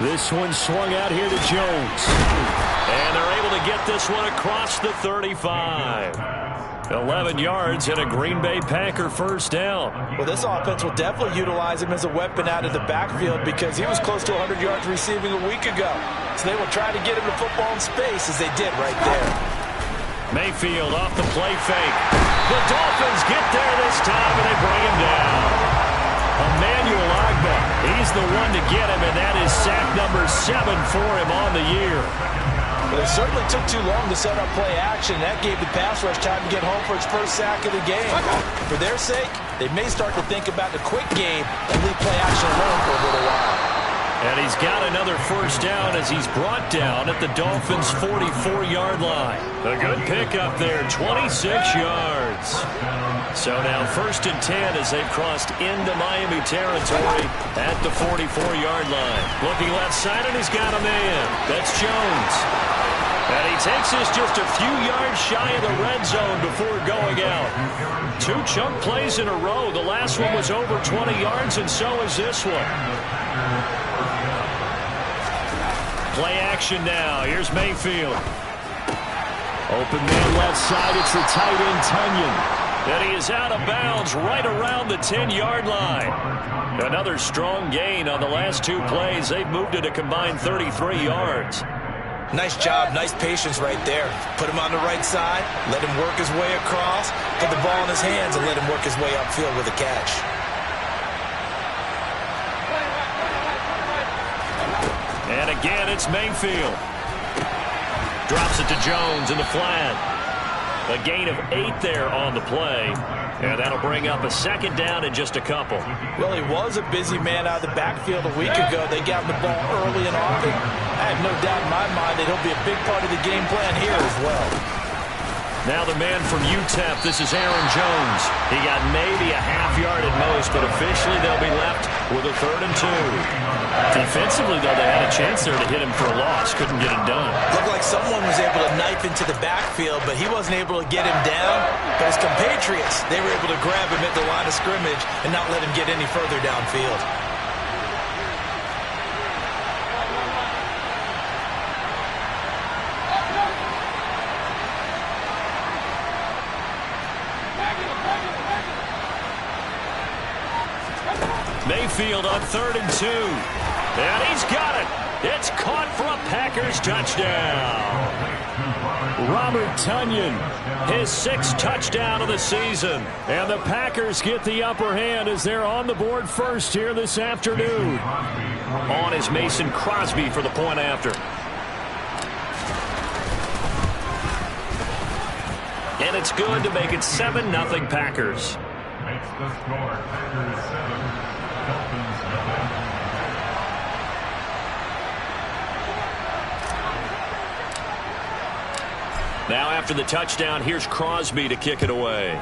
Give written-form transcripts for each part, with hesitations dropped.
This one swung out here to Jones. And they're able to get this one across the 35. 11 yards and a Green Bay Packer first down. Well, this offense will definitely utilize him as a weapon out of the backfield because he was close to 100 yards receiving a week ago. So they will try to get him the football in space as they did right there. Mayfield off the play fake. The Dolphins get there this time and they bring him down. Emmanuel Ogbah, he's the one to get him, and that is sack number 7 for him on the year. But it certainly took too long to set up play action. That gave the pass rush time to get home for its first sack of the game. For their sake, they may start to think about the quick game and leave play action alone for a little while. And he's got another first down as he's brought down at the Dolphins' 44-yard line. A good pickup there, 26 yards. So now 1st and 10 as they've crossed into Miami territory at the 44-yard line. Looking left side, and he's got a man. That's Jones. And he takes this just a few yards shy of the red zone before going out. 2 chunk plays in a row. The last one was over 20 yards, and so is this one. Play action now. Here's Mayfield. Open man left side. It's the tight end, Tonyan. And he is out of bounds right around the 10-yard line. Another strong gain on the last 2 plays. They've moved it a combined 33 yards. Nice job, nice patience right there. Put him on the right side, let him work his way across, put the ball in his hands, and let him work his way upfield with a catch. And again, it's Mayfield. Drops it to Jones in the flat. A gain of 8 there on the play. And that'll bring up a 2nd down in just a couple. Well, he was a busy man out of the backfield a week ago. They got him the ball early and often. I have no doubt in my mind that he'll be a big part of the game plan here as well. Now the man from UTEP, this is Aaron Jones. He got maybe a half yard at most, but officially they'll be left with a 3rd and 2. Defensively, though, they had a chance there to hit him for a loss. Couldn't get it done. Looked like someone was able to knife into the backfield, but he wasn't able to get him down. But his compatriots, they were able to grab him at the line of scrimmage and not let him get any further downfield. Mayfield on 3rd and 2. And he's got it. It's caught for a Packers touchdown. Robert Tonyan, his 6th touchdown of the season. And the Packers get the upper hand as they're on the board first here this afternoon. On is Mason Crosby for the point after. And it's good to make it 7-0 Packers. Makes the score Packers 7, Dolphins 0. Now after the touchdown, here's Crosby to kick it away.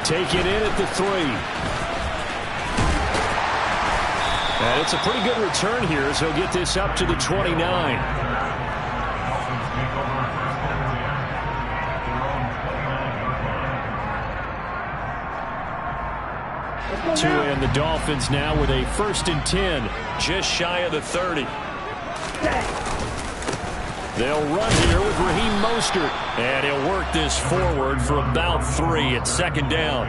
Take it in at the 3. And it's a pretty good return here as he'll get this up to the 29. And the Dolphins now with a 1st and 10, just shy of the 30. They'll run here with Raheem Mostert, and he'll work this forward for about 3 at 2nd down.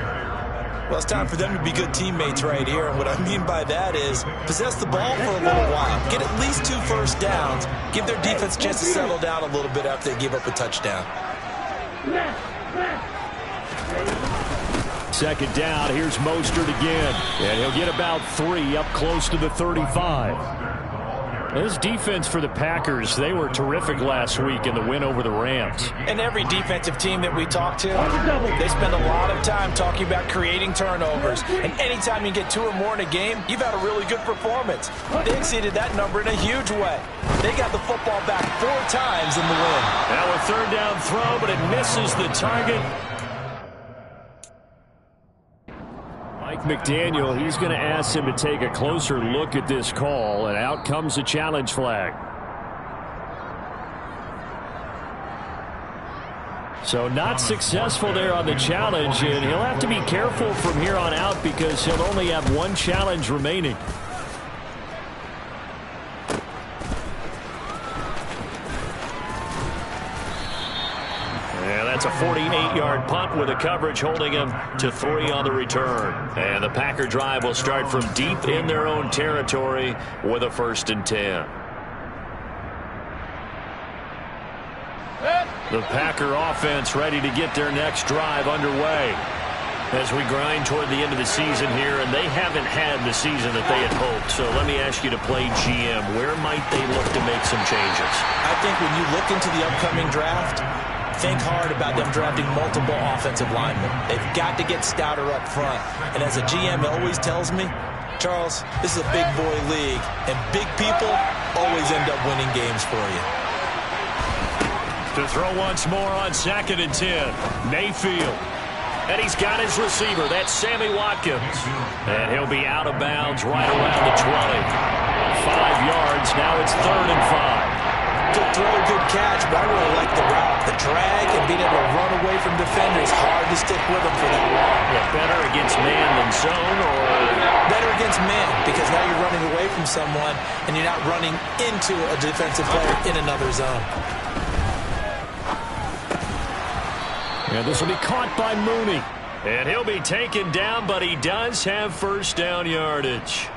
Well, it's time for them to be good teammates right here, and what I mean by that is possess the ball for a little while, get at least 2 first downs, give their defense a chance to settle down a little bit after they give up a touchdown. 2nd down, here's Mostert again, and he'll get about 3 up close to the 35. This defense for the Packers, they were terrific last week in the win over the Rams. And every defensive team that we talk to, they spend a lot of time talking about creating turnovers. And anytime you get 2 or more in a game, you've had a really good performance. They exceeded that number in a huge way. They got the football back 4 times in the win. Now a 3rd down throw, but it misses the target. Mike McDaniel, he's going to ask him to take a closer look at this call, and out comes the challenge flag. So not successful there on the challenge, and he'll have to be careful from here on out because he'll only have one challenge remaining. And that's a 48-yard punt with a coverage holding him to 3 on the return. And the Packer drive will start from deep in their own territory with a 1st and 10. The Packer offense ready to get their next drive underway as we grind toward the end of the season here, and they haven't had the season that they had hoped. So let me ask you to play GM. Where might they look to make some changes? I think when you look into the upcoming draft, think hard about them drafting multiple offensive linemen. They've got to get stouter up front. And as a GM always tells me, Charles, this is a big boy league, and big people always end up winning games for you. To throw once more on 2nd and 10. Mayfield. And he's got his receiver. That's Sammy Watkins. And he'll be out of bounds right around the 20. 5 yards. Now it's 3rd and 5. Good throw, good catch, but I really like the route. The drag and being able to run away from defenders. Hard to stick with them for that long. Yeah, better against man than zone, or? Better against man, because now you're running away from someone and you're not running into a defensive player in another zone. And this will be caught by Mooney. And he'll be taken down, but he does have 1st down yardage.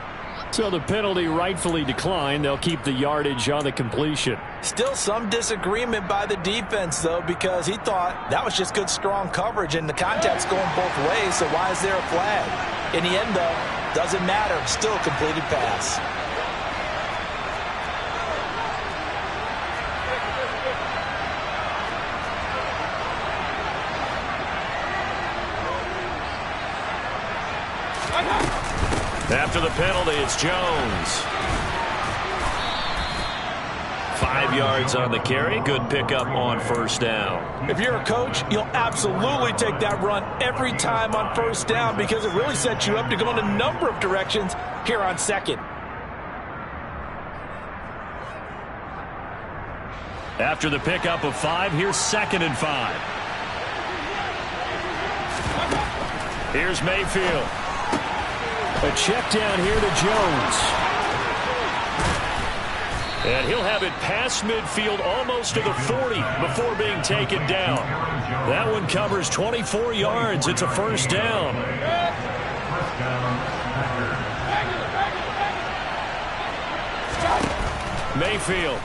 So the penalty rightfully declined. They'll keep the yardage on the completion. Still some disagreement by the defense, though, because he thought that was just good, strong coverage, and the contact's going both ways, so why is there a flag? In the end, though, doesn't matter. Still a completed pass. After the penalty, it's Jones. 5 yards on the carry. Good pickup on 1st down. If you're a coach, you'll absolutely take that run every time on 1st down because it really sets you up to go in a number of directions here on 2nd. After the pickup of 5, here's 2nd and 5. Here's Mayfield. A check down here to Jones. And he'll have it past midfield almost to the 40 before being taken down. That one covers 24 yards. It's a 1st down. Mayfield.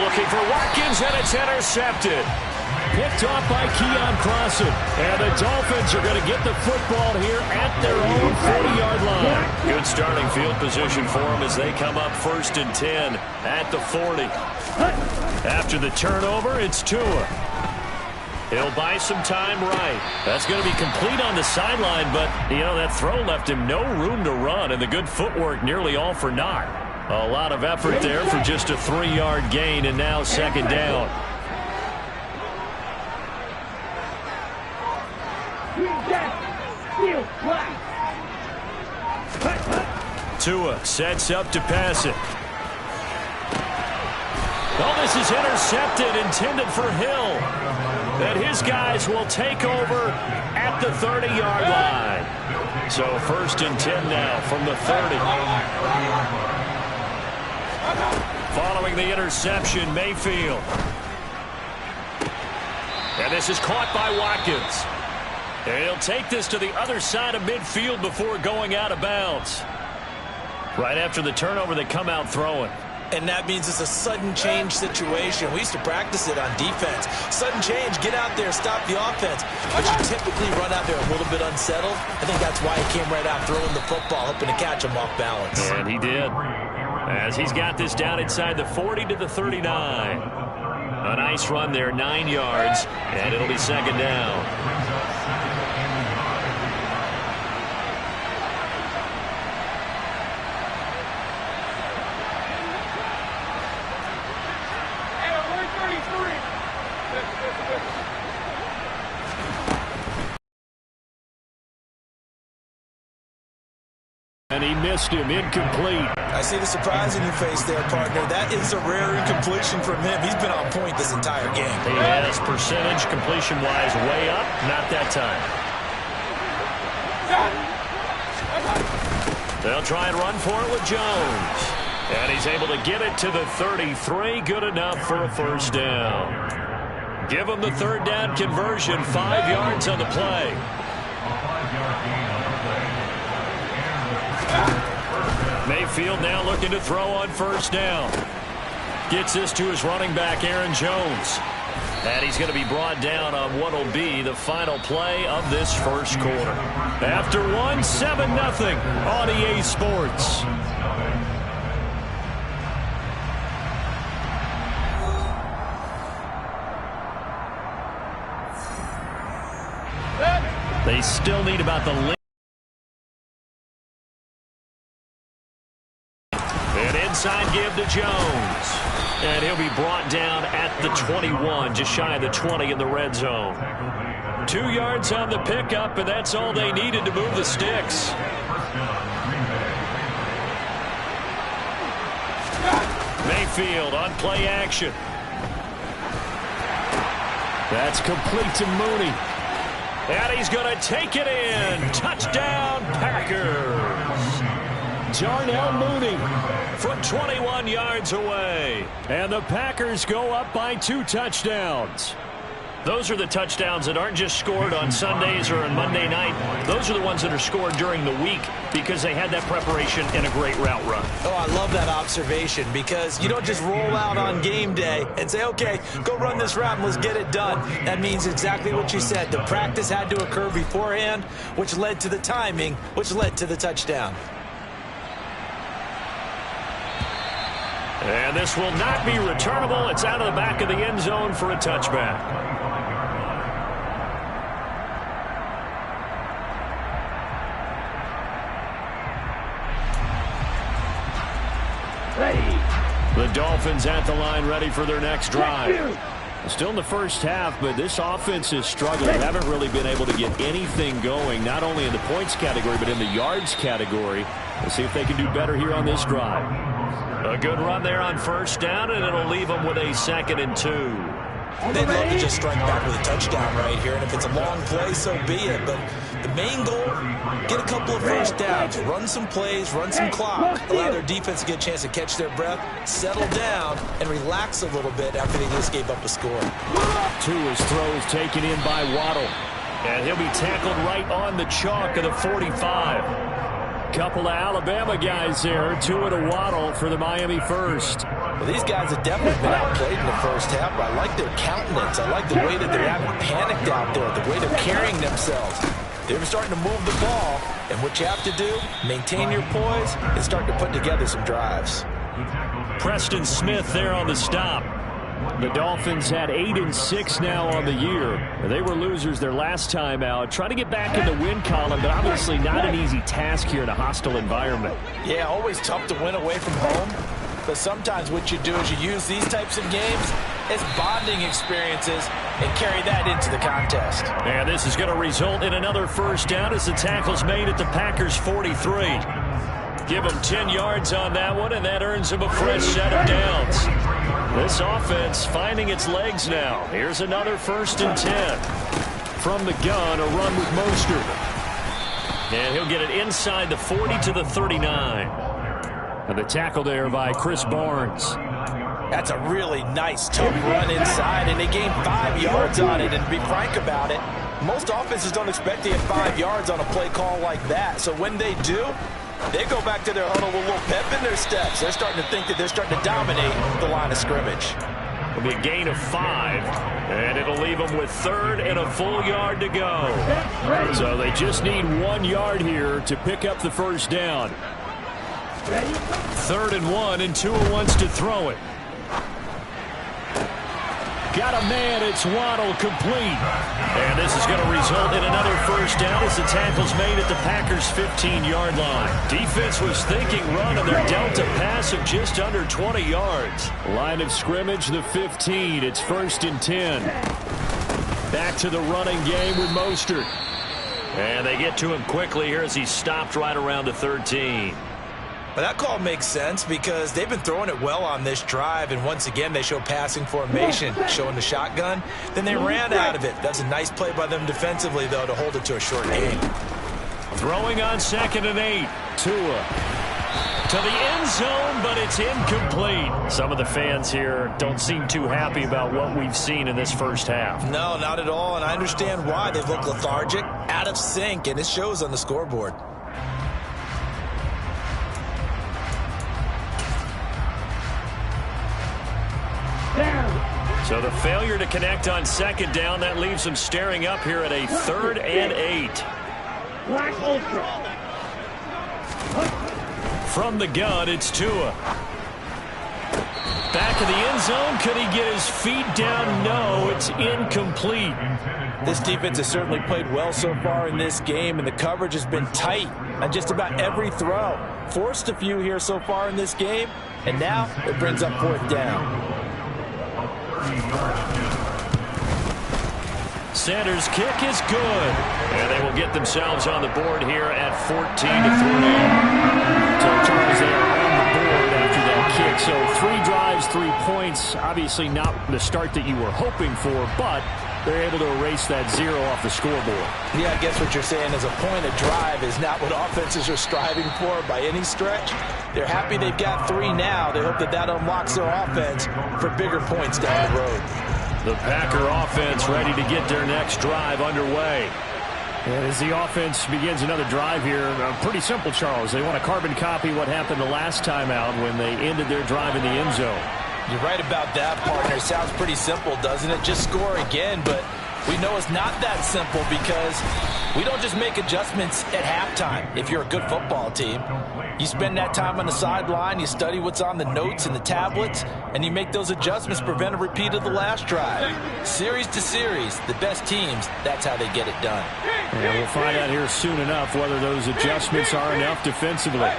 Looking for Watkins, and it's intercepted. Picked off by Keon Crossen. And the Dolphins are going to get the football here at their own 40-yard line. Good starting field position for them as they come up 1st and 10 at the 40. After the turnover, it's Tua. He'll buy some time right. That's going to be complete on the sideline, but, you know, that throw left him no room to run, and the good footwork nearly all for naught. A lot of effort there for just a 3-yard gain, and now 2nd down. Tua sets up to pass it. Oh, this is intercepted, intended for Hill. And his guys will take over at the 30-yard line. So 1st and 10 now from the 30. Following the interception, Mayfield. And this is caught by Watkins. And he'll take this to the other side of midfield before going out of bounds. Right after the turnover, they come out throwing. And that means it's a sudden change situation. We used to practice it on defense. Sudden change, get out there, stop the offense. But you typically run out there a little bit unsettled. I think that's why he came right out throwing the football, hoping to catch him off balance. And he did. As he's got this down inside the 40 to the 39. A nice run there, 9 yards, and it'll be 2nd down. And he missed him. Incomplete. I see the surprise in your face there, partner. That is a rare incompletion from him. He's been on point this entire game. He has percentage completion-wise way up. Not that time. They'll try and run for it with Jones. And he's able to get it to the 33. Good enough for a first down. Give him the third down conversion. 5 yards on the play. Mayfield now looking to throw on first down. Gets this to his running back, Aaron Jones. And he's going to be brought down on what will be the final play of this first quarter. After one, 7-0 on EA Sports. They still need about the an inside give to Jones. And he'll be brought down at the 21, just shy of the 20 in the red zone. 2 yards on the pickup, and that's all they needed to move the sticks. Mayfield on play action. That's complete to Mooney. And he's going to take it in. Touchdown, Packers. Darnell Mooney from 21 yards away. And the Packers go up by 2 touchdowns. Those are the touchdowns that aren't just scored on Sundays or on Monday night. Those are the ones that are scored during the week because they had that preparation and a great route run. Oh, I love that observation because you don't just roll out on game day and say, okay, go run this route and let's get it done. That means exactly what you said. The practice had to occur beforehand, which led to the timing, which led to the touchdown. And this will not be returnable. It's out of the back of the end zone for a touchback. The Dolphins at the line ready for their next drive. Still in the first half, but this offense is struggling. They haven't really been able to get anything going, not only in the points category, but in the yards category. We'll see if they can do better here on this drive. A good run there on first down, and it'll leave them with a 2nd and 2. They'd love to just strike back with a touchdown right here, and if it's a long play, so be it. But the main goal, get a couple of first downs, run some plays, run some clock, allow their defense to get a chance to catch their breath, settle down, and relax a little bit after they just gave up a score. Tua's throw is taken in by Waddle, and he'll be tackled right on the chalk of the 45. Couple of Alabama guys there, Tua to Waddle for the Miami first. Well, these guys have definitely been outplayed in the first half, but I like their countenance. I like the way that they're having panicked out there, the way they're carrying themselves. They're starting to move the ball, and what you have to do, maintain your poise and start to put together some drives. Preston Smith there on the stop. The Dolphins had 8-6 now on the year. They were losers their last time out. Trying to get back in the win column, but obviously not an easy task here in a hostile environment. Yeah, always tough to win away from home. But sometimes what you do is you use these types of games as bonding experiences and carry that into the contest. And this is going to result in another first down as the tackle's made at the Packers 43. Give them 10 yards on that one, and that earns them a fresh set of downs. This offense finding its legs now. Here's another 1st and 10. From the gun, a run with Mostert. And he'll get it inside the 40 to the 39. And the tackle there by Chris Barnes. That's a really nice, tough run inside, and they gained 5 yards on it. And to be frank about it, most offenses don't expect to get 5 yards on a play call like that. So when they do, they go back to their huddle with a little pep in their steps. They're starting to think that they're starting to dominate the line of scrimmage. It'll be a gain of 5, and it'll leave them with 3rd and a full yard to go. So they just need 1 yard here to pick up the first down. 3rd and 1, and Tua wants to throw it. Got a man, it's Waddle, complete. And this is going to result in another first down as the tackle's made at the Packers' 15-yard line. Defense was thinking run, and they're dealt a pass of just under 20 yards. Line of scrimmage, the 15. It's 1st and 10. Back to the running game with Mostert. And they get to him quickly here as he's stopped right around the 13. But that call makes sense because they've been throwing it well on this drive, and once again they show passing formation, showing the shotgun. Then they ran out of it. That's a nice play by them defensively, though, to hold it to a short game. Throwing on 2nd and 8. Tua to the end zone, but it's incomplete. Some of the fans here don't seem too happy about what we've seen in this first half. No, not at all, and I understand why. They look lethargic, out of sync, and it shows on the scoreboard. So the failure to connect on 2nd down, that leaves them staring up here at a 3rd and 8. From the gun, it's Tua. Back of the end zone. Could he get his feet down? No, it's incomplete. This defense has certainly played well so far in this game, and the coverage has been tight on just about every throw. Forced a few here so far in this game, and now it brings up 4th down. Sanders' kick is good. And they will get themselves on the board here at 14-3. So, Charles, they are on the board after that kick. So 3 drives, 3 points. Obviously not the start that you were hoping for, but they're able to erase that 0 off the scoreboard. Yeah, I guess what you're saying is a point of drive is not what offenses are striving for by any stretch. They're happy they've got 3 now. They hope that that unlocks their offense for bigger points down the road. The Packer offense ready to get their next drive underway. And as the offense begins another drive here, pretty simple, Charles. They want to carbon copy what happened the last time out when they ended their drive in the end zone. You're right about that, partner. Sounds pretty simple, doesn't it? Just score again, but we know it's not that simple because we don't just make adjustments at halftime. If you're a good football team, you spend that time on the sideline, you study what's on the notes and the tablets, and you make those adjustments to prevent a repeat of the last drive. Series to series, the best teams, that's how they get it done. And we'll find out here soon enough whether those adjustments are enough defensively.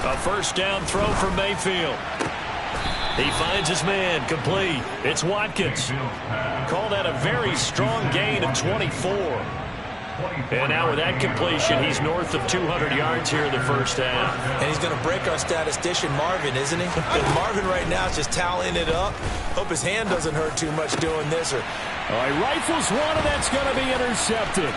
A 1st down throw from Mayfield. He finds his man, complete. It's Watkins. Call that a very strong gain of 24. And now with that completion, he's north of 200 yards here in the first half. And he's going to break our statistician, Marvin, isn't he? And Marvin right now is just tallying it up. Hope his hand doesn't hurt too much doing this. He rifles one, and that's going to be intercepted.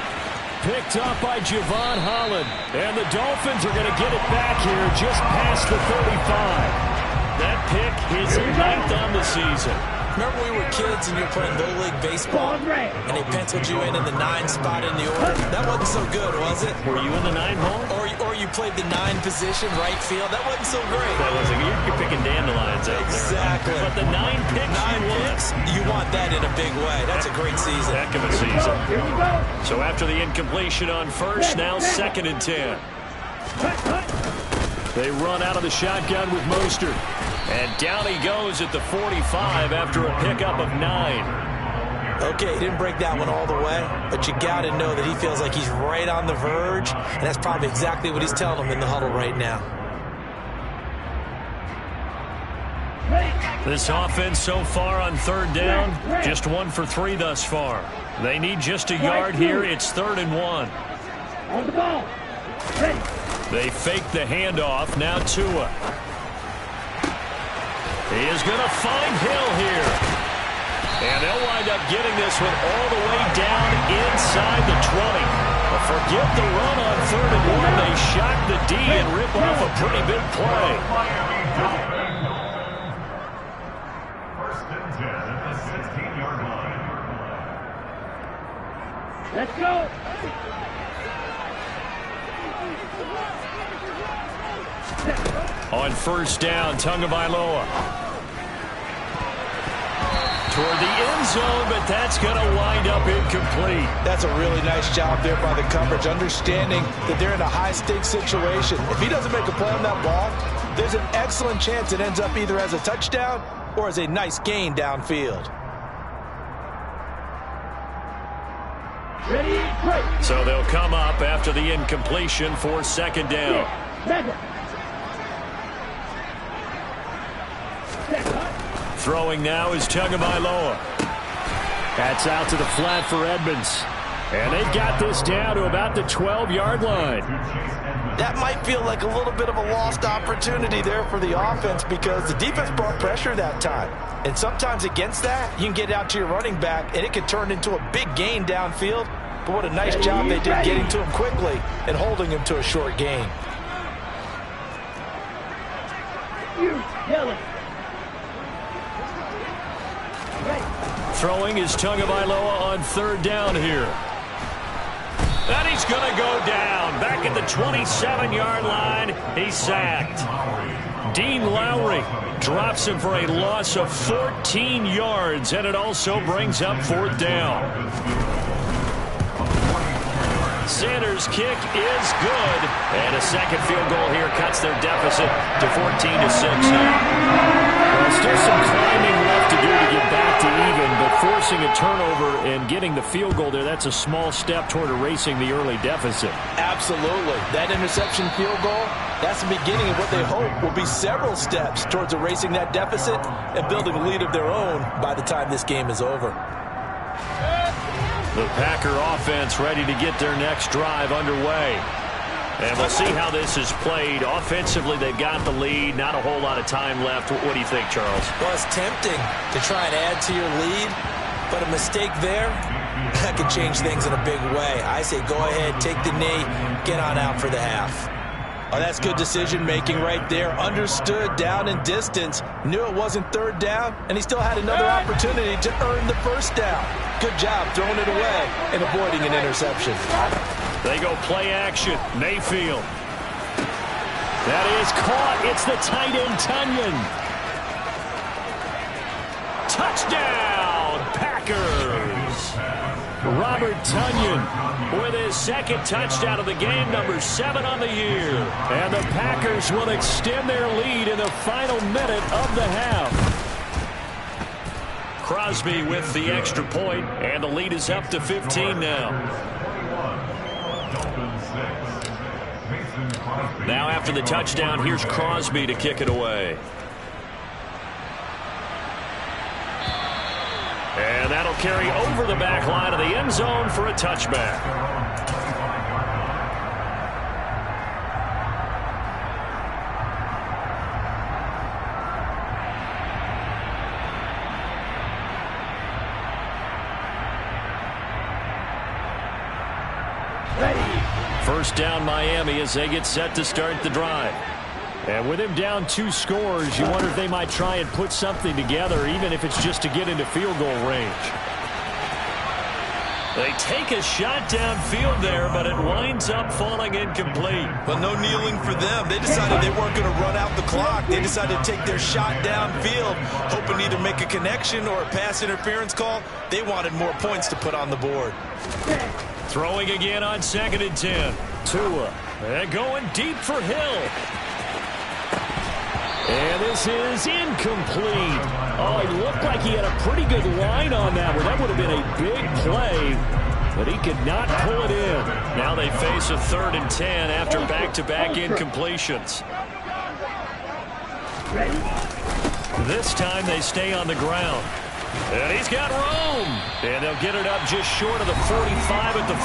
Picked up by Javon Holland. And the Dolphins are going to get it back here just past the 35. That pick is 9th on the season. Remember we were kids and you were playing Little League Baseball, and they penciled you in the 9 spot in the order? That wasn't so good, was it? Were you in the 9 hole? Or you played the 9 position, right field? That wasn't so great. That wasn't. You're picking dandelions out exactly. There. But the 9 picks, you want that in a big way. That's a great season. Heck of a season. So after the incompletion on 1st, now 2nd and 10. They run out of the shotgun with Mostert. And down he goes at the 45 after a pickup of 9. Okay, he didn't break that one all the way, but you got to know that he feels like he's right on the verge, and that's probably exactly what he's telling them in the huddle right now. This offense so far on 3rd down, just 1 for 3 thus far. They need just a yard here. It's 3rd and 1. On the ball. Ready. They fake the handoff. Now Tua. He is going to find Hill here. And they'll wind up getting this one all the way down inside the 20. But forget the run on 3rd and 1. They shock the D and rip off a pretty big play. 1st and 10 at the 16-yard line. Let's go. On 1st down, Tagovailoa. Toward the end zone, but that's going to wind up incomplete. That's a really nice job there by the coverage, understanding that they're in a high-stakes situation. If he doesn't make a play on that ball, there's an excellent chance it ends up either as a touchdown or as a nice gain downfield. Ready, break. So they'll come up after the incompletion for 2nd down. Throwing now is Tagovailoa. That's out to the flat for Edmonds. And they've got this down to about the 12-yard line. That might feel like a little bit of a lost opportunity there for the offense because the defense brought pressure that time. And sometimes against that, you can get out to your running back, and it can turn into a big gain downfield. But what a nice job they did getting to him quickly and holding him to a short gain. Throwing is Tagovailoa on 3rd down here. And he's going to go down. Back at the 27-yard line. He's sacked. Dean Lowry drops him for a loss of 14 yards, and it also brings up 4th down. Sanders' kick is good, and a second field goal here cuts their deficit to 14-6 now. Well, still some climbing left to do to get back to even, but forcing a turnover and getting the field goal there, that's a small step toward erasing the early deficit. Absolutely. That interception field goal, that's the beginning of what they hope will be several steps towards erasing that deficit and building a lead of their own by the time this game is over. The Packer offense ready to get their next drive underway. And we'll see how this is played. Offensively, they've got the lead. Not a whole lot of time left. What do you think, Charles? Well, it's tempting to try and add to your lead, but a mistake there, that could change things in a big way. I say go ahead, take the knee, get on out for the half. Oh, that's good decision-making right there. Understood down and distance. Knew it wasn't 3rd down, and he still had another opportunity to earn the 1st down. Good job throwing it away and avoiding an interception. They go play action. Mayfield. That is caught. It's the tight end, Tonyan. Touchdown, Packers. Robert Tonyan with his 2nd touchdown of the game, number 7 on the year. And the Packers will extend their lead in the final minute of the half. Crosby with the extra point, and the lead is up to 15 now. Now after the touchdown, here's Crosby to kick it away. And that'll carry over the back line of the end zone for a touchback. First down Miami as they get set to start the drive. And with him down 2 scores, you wonder if they might try and put something together, even if it's just to get into field goal range. They take a shot downfield there, but it winds up falling incomplete. But no kneeling for them. They decided they weren't going to run out the clock. They decided to take their shot downfield, hoping to either make a connection or a pass interference call. They wanted more points to put on the board. Throwing again on 2nd and 10. Tua. And going deep for Hill. And this is incomplete. Oh, it looked like he had a pretty good line on that one. That would have been a big play, but he could not pull it in. Now they face a 3rd and 10 after back-to-back incompletions. This time they stay on the ground. And he's got room. And they'll get it up just short of the 45 at the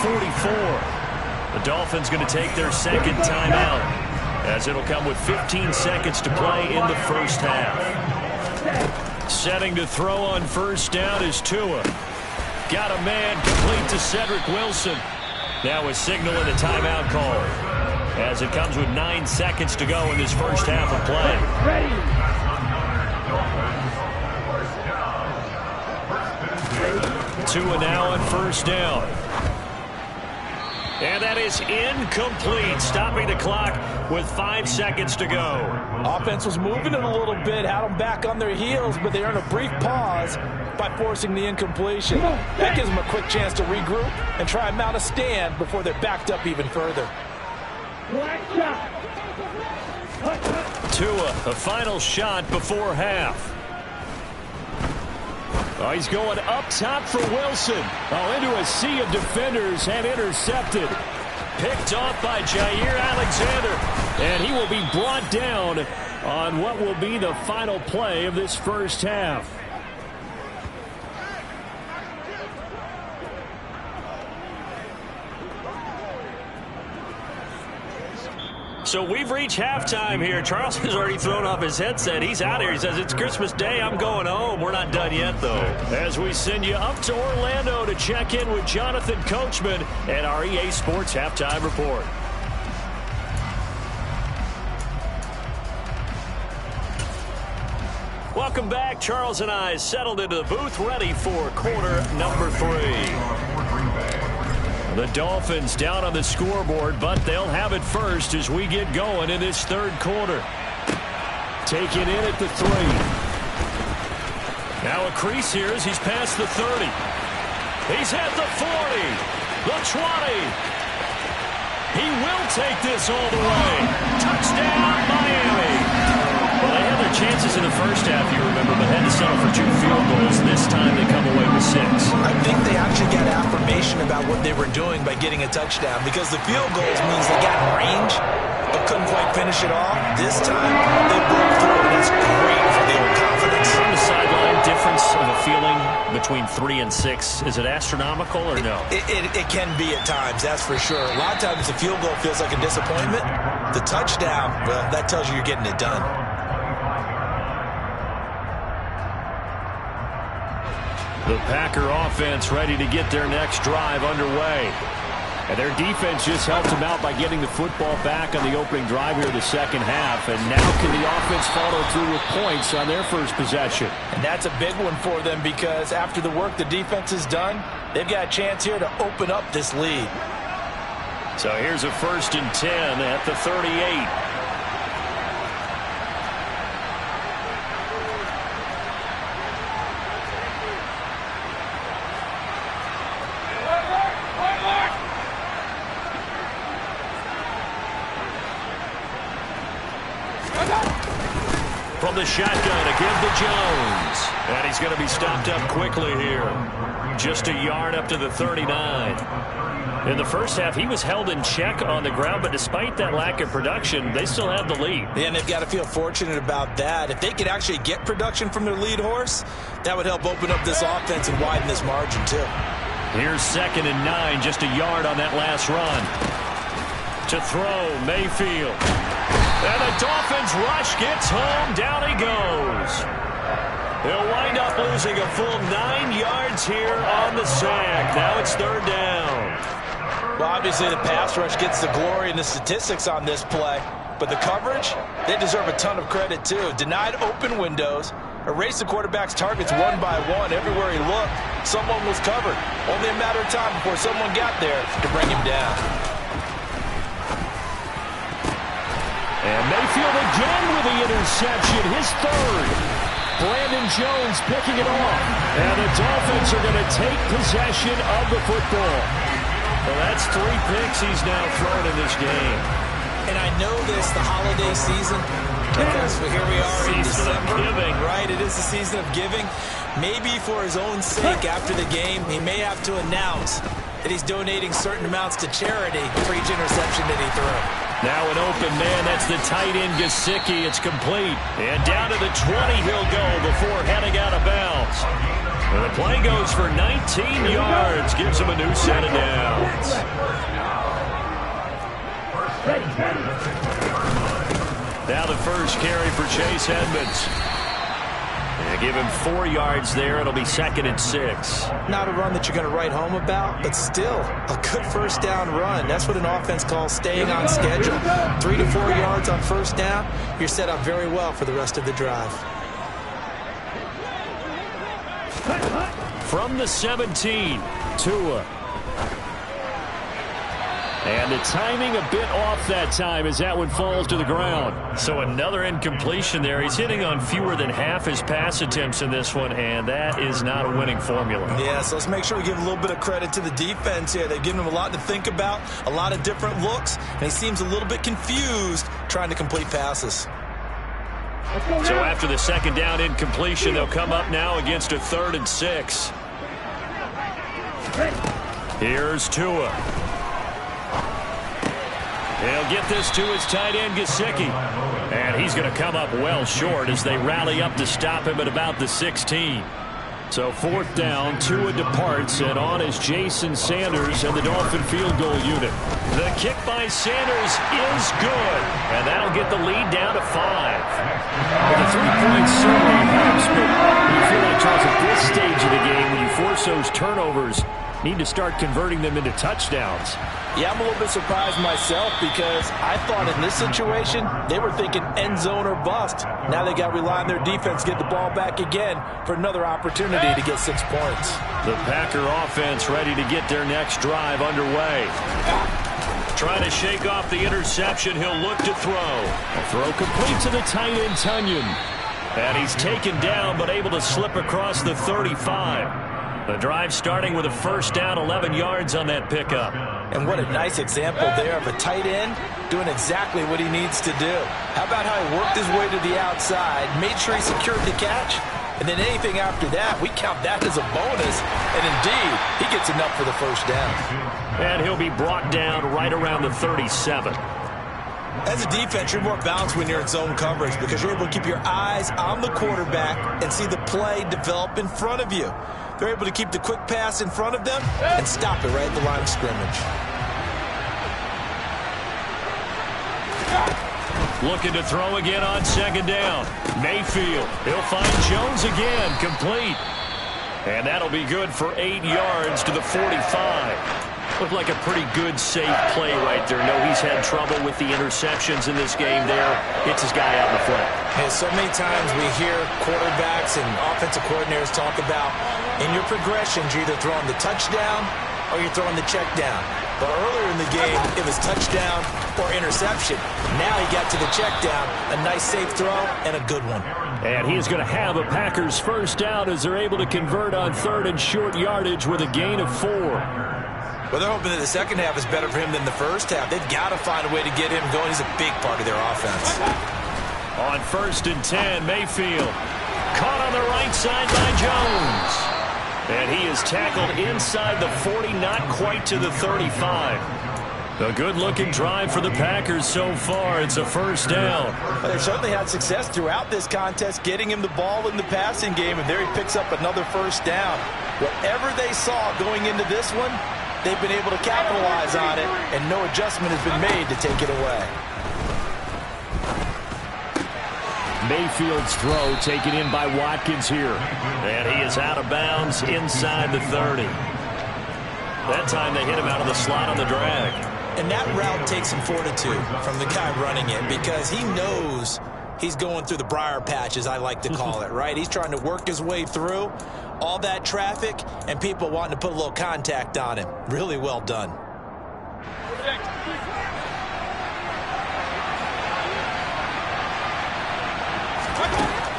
44. The Dolphins going to take their 2nd timeout, as it'll come with 15 seconds to play in the first half. Setting to throw on 1st down is Tua. Got a man complete to Cedric Wilson. Now a signal and a timeout call, as it comes with 9 seconds to go in this first half of play. Tua now on 1st down. And that is incomplete, stopping the clock with 5 seconds to go. Offense was moving it a little bit, had them back on their heels, but they earned a brief pause by forcing the incompletion. That gives them a quick chance to regroup and try and mount a stand before they're backed up even further. Tua, a final shot before half. Oh, he's going up top for Wilson. Oh, into a sea of defenders and intercepted. Picked off by Jair Alexander. And he will be brought down on what will be the final play of this first half. So we've reached halftime here. Charles has already thrown off his headset. He's out here. He says, it's Christmas Day. I'm going home. We're not done yet, though. As we send you up to Orlando to check in with Jonathan Coachman and our EA Sports Halftime Report. Welcome back. Charles and I settled into the booth, ready for quarter number 3. The Dolphins down on the scoreboard, but they'll have it first as we get going in this third quarter. Taken in at the 3. Now a crease here as he's past the 30. He's at the 40, the 20. He will take this all the way. Touchdown, Miami. Well, they had their chances in the first half, you remember, but had to settle for 2 field goals. This time they come away with 6. I think they actually got affirmation about what they were doing by getting a touchdown, because the field goals means they got in range but couldn't quite finish it off. This time they broke through, and that's great for the old confidence. From the sideline, difference of a feeling between 3 and 6, is it astronomical or no? It can be at times, that's for sure. A lot of times the field goal feels like a disappointment. The touchdown, well, that tells you you're getting it done. The Packer offense ready to get their next drive underway. And their defense just helped them out by getting the football back on the opening drive here in the second half. And now can the offense follow through with points on their first possession? And that's a big one for them, because after the work the defense has done, they've got a chance here to open up this lead. So here's a 1st and 10 at the 38. From the shotgun to give to Jones. And he's going to be stopped up quickly here. Just a yard up to the 39. In the first half, he was held in check on the ground, but despite that lack of production, they still have the lead. Yeah, and they've got to feel fortunate about that. If they could actually get production from their lead horse, that would help open up this offense and widen this margin, too. Here's 2nd and 9, just a yard on that last run. To throw, Mayfield. And the Dolphins rush gets home. Down he goes. They'll wind up losing a full 9 yards here on the sack. Now it's 3rd down. Well, obviously the pass rush gets the glory and the statistics on this play. But the coverage, they deserve a ton of credit, too. Denied open windows. Erased the quarterback's targets one by one. Everywhere he looked, someone was covered. Only a matter of time before someone got there to bring him down. And Mayfield again with the interception, his 3rd. Brandon Jones picking it off. And the Dolphins are going to take possession of the football. Well, that's 3 picks he's now thrown in this game. And I know this, the holiday season, because here we are in December. Giving. Right, it is the season of giving. Maybe for his own sake after the game, he may have to announce that he's donating certain amounts to charity for each interception that he threw. Now an open man, that's the tight end Gesicki. It's complete. And down to the 20 he'll go before heading out of bounds. And the play goes for 19 yards. Gives him a new set of downs. Now the first carry for Chase Edmonds. And give him 4 yards there. It'll be 2nd and 6. Not a run that you're going to write home about, but still a good first down run. That's what an offense calls staying on schedule. 3 to 4 yards on first down. You're set up very well for the rest of the drive. From the 17, Tua. And the timing a bit off that time as that one falls to the ground. So another incompletion there. He's hitting on fewer than half his pass attempts in this one, and that is not a winning formula. Yeah, so let's make sure we give a little bit of credit to the defense here. They've given him a lot to think about, a lot of different looks, and he seems a little bit confused trying to complete passes. So after the 2nd down incompletion, they'll come up now against a 3rd and 6. Here's Tua. He'll get this to his tight end, Gesicki. And he's going to come up well short as they rally up to stop him at about the 16. So 4th down, Tua departs, and on is Jason Sanders and the Dolphin field goal unit. The kick by Sanders is good, and that'll get the lead down to 5. Well, the 3 points certainly helps, but you feel like, Charles, at this stage of the game, when you force those turnovers, need to start converting them into touchdowns. Yeah, I'm a little bit surprised myself because I thought in this situation they were thinking end zone or bust. Now they got to rely on their defense to get the ball back again for another opportunity to get 6 points. The Packer offense ready to get their next drive underway. Trying to shake off the interception, he'll look to throw. A throw complete to the tight end, Tunyon. And he's taken down but able to slip across the 35. The drive starting with a 1st down, 11 yards on that pickup. And what a nice example there of a tight end doing exactly what he needs to do. How about how he worked his way to the outside, made sure he secured the catch, and then anything after that, we count that as a bonus. And indeed, he gets enough for the 1st down. And he'll be brought down right around the 37. As a defense, you're more balanced when you're in zone coverage because you're able to keep your eyes on the quarterback and see the play develop in front of you. They're able to keep the quick pass in front of them and stop it right at the line of scrimmage. Looking to throw again on 2nd down. Mayfield, he'll find Jones again, complete. And that'll be good for 8 yards to the 45. Looked like a pretty good, safe play right there. No, he's had trouble with the interceptions in this game there. Hits his guy out in the foot. And so many times we hear quarterbacks and offensive coordinators talk about in your progressions, you're either throwing the touchdown or you're throwing the check down. But earlier in the game, it was touchdown or interception. Now he got to the check down, a nice safe throw, and a good one. And he is going to have a Packers 1st down as they're able to convert on 3rd and short yardage with a gain of 4. Well, they're hoping that the second half is better for him than the first half. They've got to find a way to get him going. He's a big part of their offense. On 1st and 10, Mayfield. Caught on the right side by Jones. And he is tackled inside the 40, not quite to the 35. A good-looking drive for the Packers so far. It's a 1st down. Well, they've certainly had success throughout this contest getting him the ball in the passing game, and there he picks up another 1st down. Whatever they saw going into this one, they've been able to capitalize on it, and no adjustment has been made to take it away. Mayfield's throw taken in by Watkins here. And he is out of bounds inside the 30. That time they hit him out of the slot on the drag. And that route takes some fortitude from the guy running it because he knows he's going through the briar patch, as I like to call it, right? He's trying to work his way through all that traffic and people wanting to put a little contact on him. Really well done.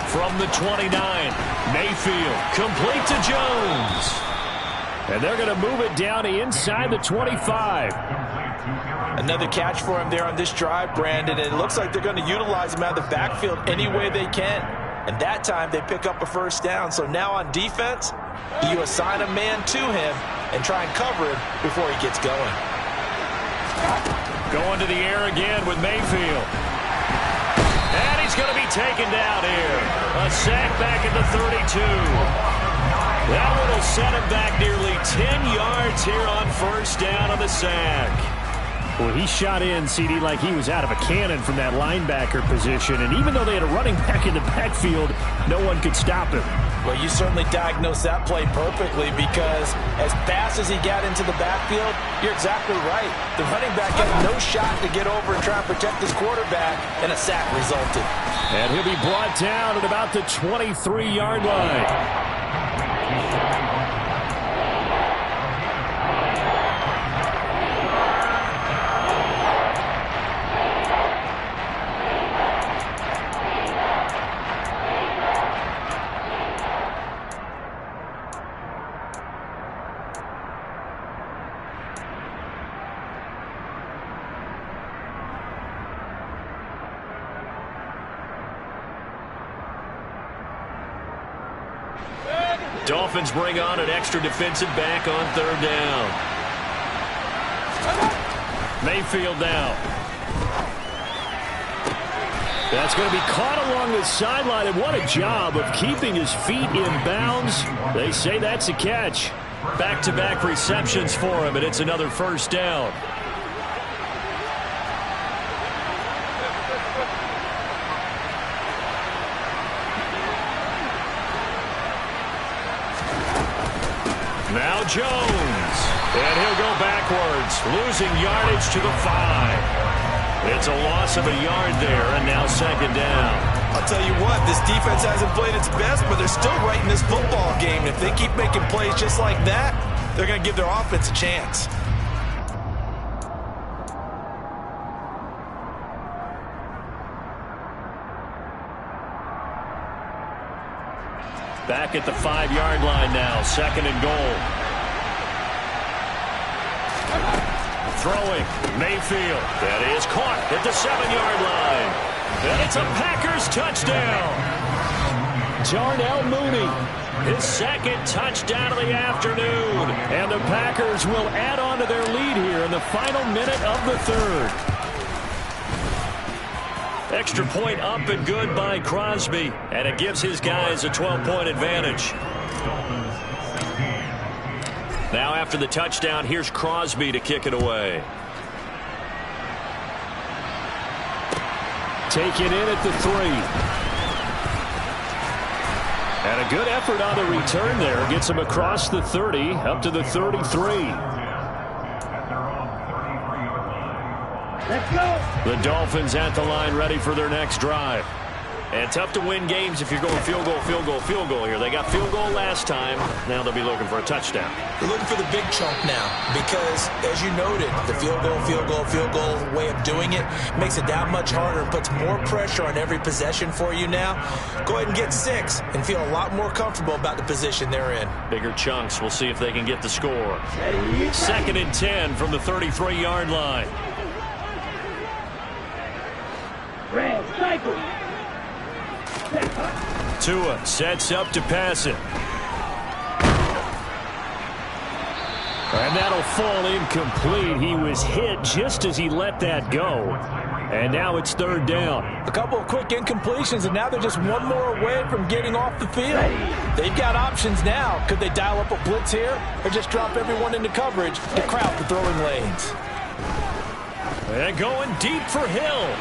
From the 29, Mayfield, complete to Jones. And they're going to move it down to inside the 25. Another catch for him there on this drive, Brandon. And it looks like they're going to utilize him out of the backfield any way they can. And that time they pick up a 1st down. So now on defense, you assign a man to him and try and cover him before he gets going. Going to the air again with Mayfield. And he's going to be taken down here. A sack back at the 32. That one will set him back nearly 10 yards here on 1st down on the sack. Well, he shot in, CD, like he was out of a cannon from that linebacker position. And even though they had a running back in the backfield, no one could stop him. Well, you certainly diagnosed that play perfectly because as fast as he got into the backfield, you're exactly right. The running back had no shot to get over and try and protect his quarterback, and a sack resulted. And he'll be brought down at about the 23-yard line. Dolphins bring on an extra defensive back on 3rd down. Mayfield now. That's going to be caught along the sideline, and what a job of keeping his feet in bounds. They say that's a catch. Back-to-back receptions for him, and it's another first down. Now Jones, and he'll go backwards, losing yardage to the 5. It's a loss of a yard there, and now second down. I'll tell you what, this defense hasn't played its best, but they're still right in this football game. If they keep making plays just like that, they're going to give their offense a chance. Back at the 5-yard line now, second and goal. Throwing, Mayfield. That is caught at the 7-yard line. And it's a Packers touchdown. Darnell Mooney, His second touchdown of the afternoon. and the Packers will add on to their lead here in the final minute of the third. Extra point up and good by Crosby. And it gives his guys a 12-point advantage. Now after the touchdown, here's Crosby to kick it away. Taken in at the 3. And a good effort on the return there. Gets him across the 30, up to the 33. Let's go. The Dolphins at the line, ready for their next drive. And tough to win games if you're going field goal, field goal, field goal here. They got field goal last time. Now they'll be looking for a touchdown. They're looking for the big chunk now because, as you noted, the field goal way of doing it makes it that much harder and puts more pressure on every possession for you now. Go ahead and get 6 and feel a lot more comfortable about the position they're in. Bigger chunks. We'll see if they can get the score. Second and 10 from the 33-yard line. Red cycle. Tua sets up to pass it. And that'll fall incomplete. He was hit just as he let that go. And now it's third down. A couple of quick incompletions, and now they're just one more away from getting off the field. They've got options now. Could they dial up a blitz here or just drop everyone into coverage to crowd the throwing lanes? And going deep for Hill.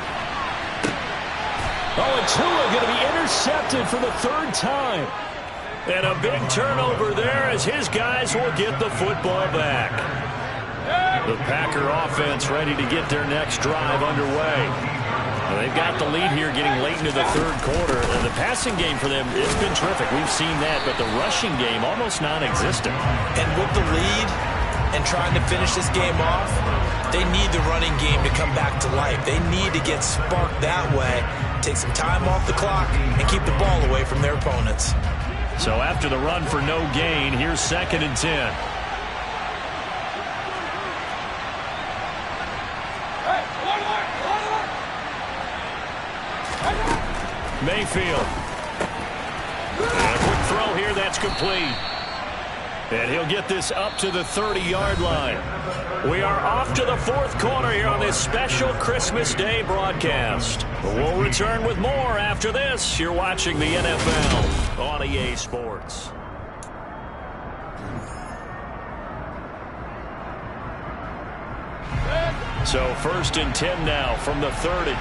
Oh, and Tua going to be intercepted for the third time. And a big turnover there as his guys will get the football back. The Packer offense ready to get their next drive underway. Well, they've got the lead here getting late into the third quarter. And the passing game for them, it's been terrific. We've seen that, but the rushing game almost non-existent. And with the lead and trying to finish this game off, they need the running game to come back to life. They need to get sparked that way, take some time off the clock, and keep the ball away from their opponents. So after the run for no gain, here's second and 10. Mayfield. And a quick throw here, that's complete. And he'll get this up to the 30-yard line. We are off to the fourth quarter here on this special Christmas Day broadcast. We'll return with more after this. You're watching the NFL on EA Sports. So first and 10 now from the 30.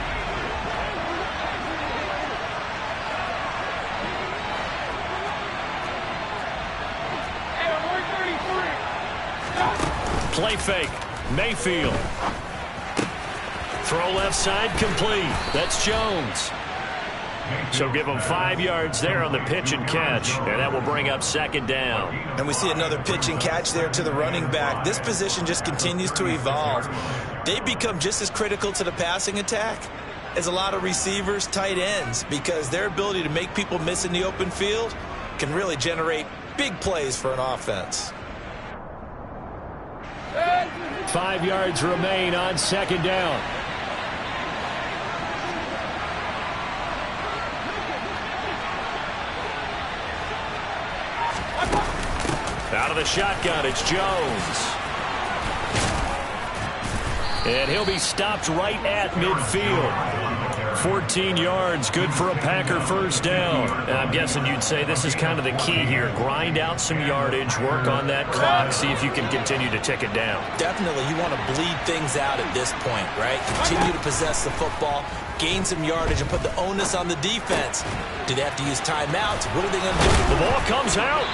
Play fake. Mayfield. Throw left side complete. That's Jones. So give him 5 yards there on the pitch and catch. And that will bring up second down. And we see another pitch and catch there to the running back. This position just continues to evolve. They become just as critical to the passing attack as a lot of receivers, tight ends, because their ability to make people miss in the open field can really generate big plays for an offense. 5 yards remain on second down. Out of the shotgun, it's Jones. And he'll be stopped right at midfield. 14 yards, good for a Packer first down. And I'm guessing you'd say this is kind of the key here. Grind out some yardage, work on that clock, see if you can continue to tick it down. Definitely, you want to bleed things out at this point, right? Continue to possess the football, gain some yardage, and put the onus on the defense. Do they have to use timeouts? What are they going to do? The ball comes out.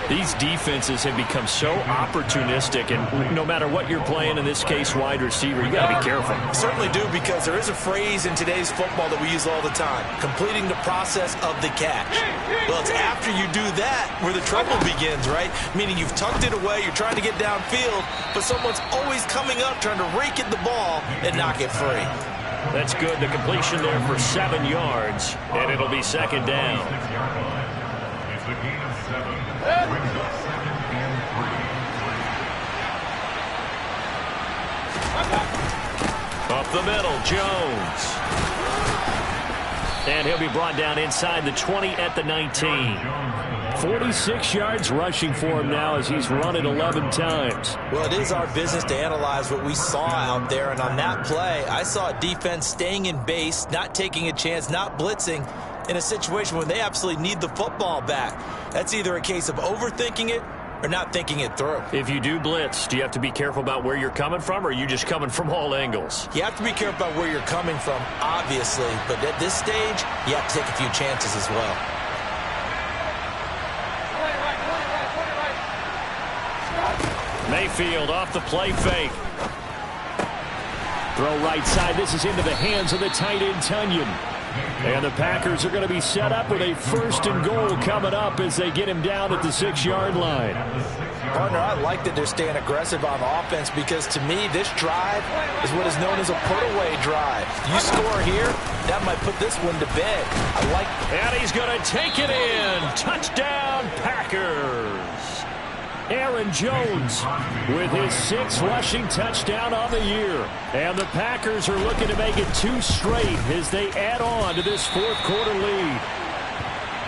These defenses have become so opportunistic, and no matter what you're playing, in this case, wide receiver, you got to be careful. Certainly do, because there is a phrase in today's football that we use all the time, completing the process of the catch. Well, it's after you do that where the trouble begins, right? Meaning you've tucked it away, you're trying to get downfield, but someone's always coming up trying to rake at the ball and knock it free. That's good. The completion there for 7 yards, and it'll be second down. It's a gain of 7. Brings up 2nd and 3. Up the middle, Jones. And he'll be brought down inside the 20 at the 19. 46 yards rushing for him now as he's run it 11 times. Well, it is our business to analyze what we saw out there, and on that play, I saw a defense staying in base, not taking a chance, not blitzing, in a situation when they absolutely need the football back. That's either a case of overthinking it or not thinking it through. If you do blitz, do you have to be careful about where you're coming from, or are you just coming from all angles? You have to be careful about where you're coming from, obviously, but at this stage, you have to take a few chances as well. Mayfield off the play fake. Throw right side. This is into the hands of the tight end, Tunyon. And the Packers are going to be set up with a 1st and goal coming up as they get him down at the 6-yard line. Partner, I like that they're staying aggressive on offense, because to me, this drive is what is known as a put-away drive. You score here, that might put this one to bed. I like it. And he's going to take it in. Touchdown, Packers. Aaron Jones with his 6th rushing touchdown on the year. And the Packers are looking to make it 2 straight as they add on to this 4th quarter lead.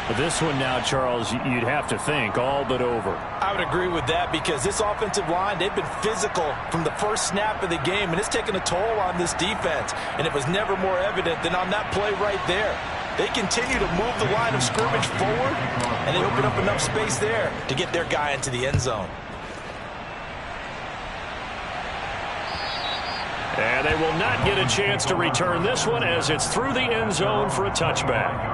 But this one now, Charles, you'd have to think all but over. I would agree with that, because this offensive line, they've been physical from the first snap of the game, and it's taken a toll on this defense. And it was never more evident than on that play right there. They continue to move the line of scrimmage forward, and they open up enough space there to get their guy into the end zone. And they will not get a chance to return this one, as it's through the end zone for a touchback.